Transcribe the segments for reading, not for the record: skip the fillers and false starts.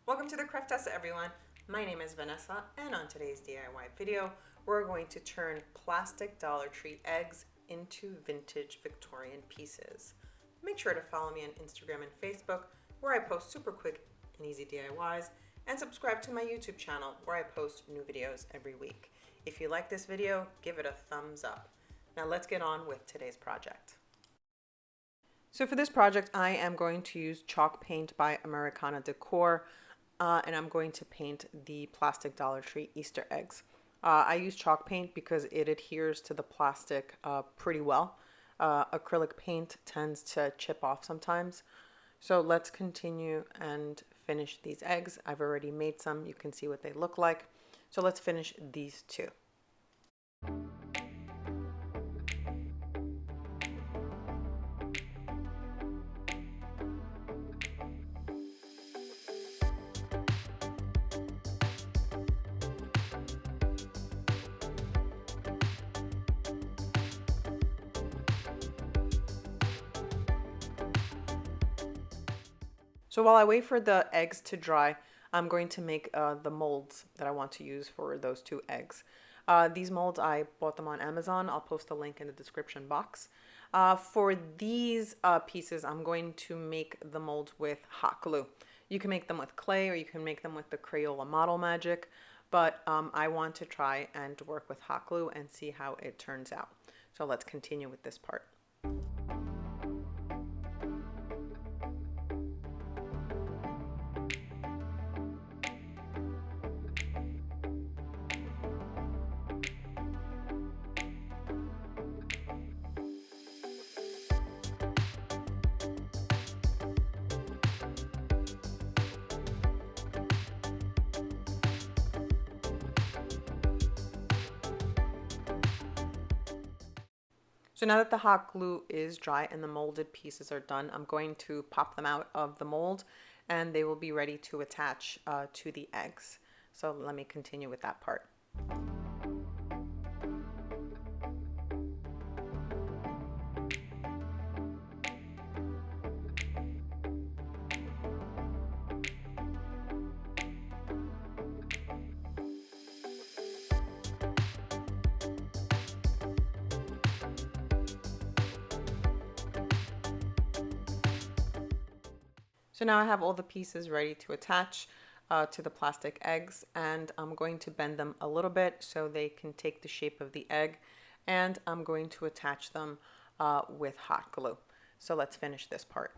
Welcome to the Craftessa, everyone. My name is Vanessa, and on today's DIY video, we're going to turn plastic Dollar Tree eggs into vintage Victorian pieces. Make sure to follow me on Instagram and Facebook, where I post super quick and easy DIYs, and subscribe to my YouTube channel, where I post new videos every week. If you like this video, give it a thumbs up. Now let's get on with today's project. So for this project, I am going to use chalk paint by Americana Decor. And I'm going to paint the plastic Dollar Tree Easter eggs. I use chalk paint because it adheres to the plastic pretty well. Acrylic paint tends to chip off sometimes. So let's continue and finish these eggs. I've already made some. You can see what they look like. So let's finish these two. So while I wait for the eggs to dry, I'm going to make the molds that I want to use for those two eggs. These molds, I bought them on Amazon. I'll post a link in the description box. For these pieces, I'm going to make the molds with hot glue. You can make them with clay or you can make them with the Crayola Model Magic, but I want to try and work with hot glue and see how it turns out. So let's continue with this part. So now that the hot glue is dry and the molded pieces are done, I'm going to pop them out of the mold and they will be ready to attach to the eggs. So let me continue with that part. So now I have all the pieces ready to attach to the plastic eggs, and I'm going to bend them a little bit so they can take the shape of the egg, and I'm going to attach them with hot glue. So let's finish this part.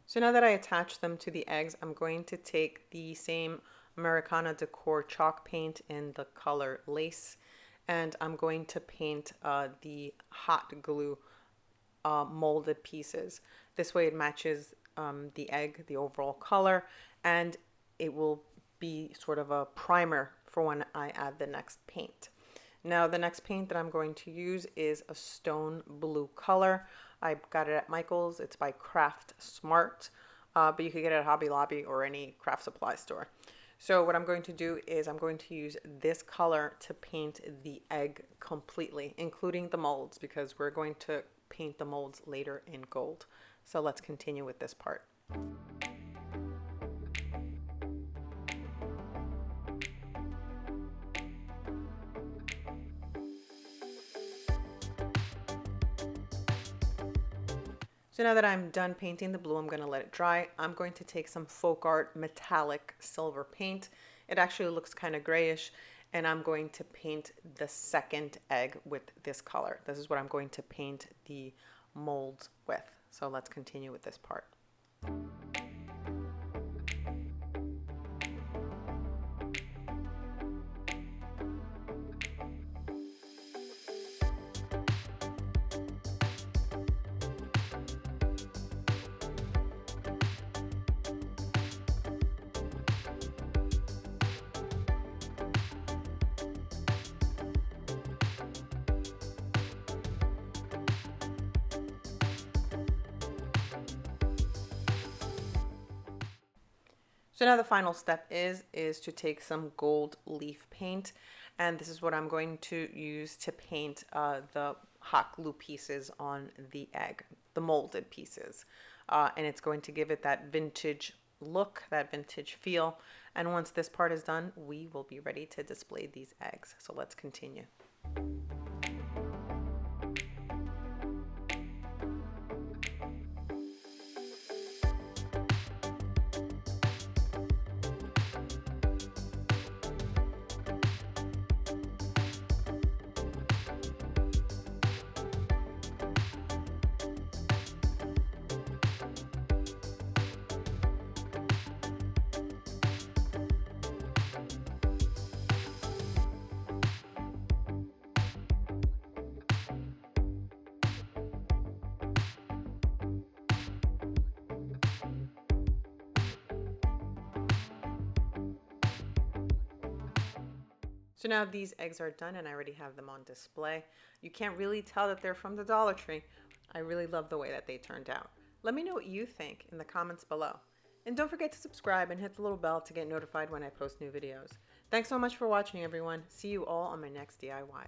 So now that I attach them to the eggs, I'm going to take the same Americana Decor chalk paint in the color Lace, and I'm going to paint the hot glue molded pieces. This way it matches the egg, the overall color, and it will be sort of a primer for when I add the next paint. Now the next paint that I'm going to use is a stone blue color. I got it at Michael's. It's by Craft Smart, but you could get it at Hobby Lobby or any craft supply store. So what I'm going to do is I'm going to use this color to paint the egg completely, including the molds, because we're going to paint the molds later in gold. So let's continue with this part. So now that I'm done painting the blue, I'm going to let it dry. I'm going to take some Folk Art metallic silver paint. It actually looks kind of grayish, and I'm going to paint the second egg with this color. This is what I'm going to paint the molds with. So let's continue with this part. So now the final step is to take some gold leaf paint, and this is what I'm going to use to paint the hot glue pieces on the egg, the molded pieces. And it's going to give it that vintage look, that vintage feel. And once this part is done, we will be ready to display these eggs. So let's continue. So now these eggs are done and I already have them on display. You can't really tell that they're from the Dollar Tree. I really love the way that they turned out. Let me know what you think in the comments below. And don't forget to subscribe and hit the little bell to get notified when I post new videos. Thanks so much for watching, everyone. See you all on my next DIY.